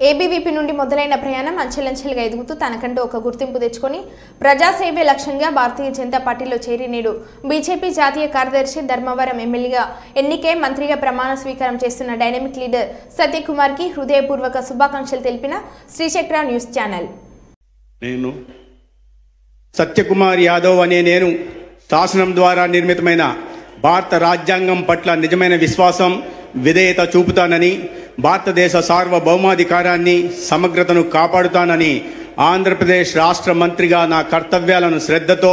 ABVP నుండి మొదలైన ప్రయాణం అంచెలంచెలుగా ఎదుగుతూ తనకంటూ ఒక గుర్తింపు తెచ్చుకొని ప్రజాసేవే లక్ష్యంగా భారతీయ జనతా పార్టీలో చేరి నేడు బీజేపీ జాతీయ కార్యదర్శి ధర్మవరం ఎమ్మెల్యేగా ఎన్నికై మంత్రిగా ప్రమాణ స్వీకారం చేస్తున్న డైనమిక్ లీడర్ సత్యకుమార్ కి హృదయపూర్వక శుభాకాంక్షలు తెలిపిన శ్రీచక్ర న్యూస్ ఛానల్. నేను సత్యకుమార్ యాదవ్ అనే నేను శాసనం ద్వారా నిర్మితమైన భారత రాజ్యాంగం పట్ల నిజమైన విశ్వాసం విధేయత చూపుతానని, భారతదేశ సార్వభౌమాధికారాన్ని సమగ్రతను కాపాడుతానని, ఆంధ్రప్రదేశ్ రాష్ట్ర మంత్రిగా నా కర్తవ్యాలను శ్రద్ధతో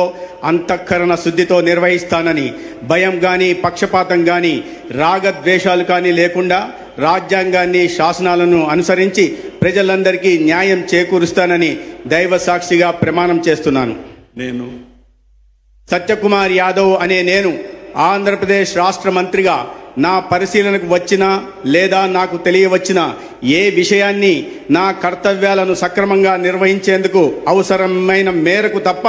అంతఃకరణ శుద్ధితో నిర్వహిస్తానని, భయం కానీ పక్షపాతం కానీ రాగద్వేషాలు కానీ లేకుండా రాజ్యాంగాన్ని శాసనాలను అనుసరించి ప్రజలందరికీ న్యాయం చేకూరుస్తానని దైవ సాక్షిగా ప్రమాణం చేస్తున్నాను. నేను సత్యకుమార్ యాదవ్ అనే నేను ఆంధ్రప్రదేశ్ రాష్ట్ర మంత్రిగా నా పరిశీలనకు వచ్చినా లేదా నాకు తెలియవచ్చినా ఏ విషయాన్ని నా కర్తవ్యాలను సక్రమంగా నిర్వహించేందుకు అవసరమైన మేరకు తప్ప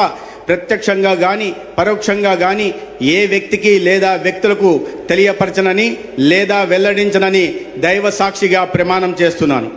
ప్రత్యక్షంగా కానీ పరోక్షంగా కానీ ఏ వ్యక్తికి లేదా వ్యక్తులకు తెలియపరచనని లేదా వెల్లడించనని దైవ సాక్షిగా ప్రమాణం చేస్తున్నాను.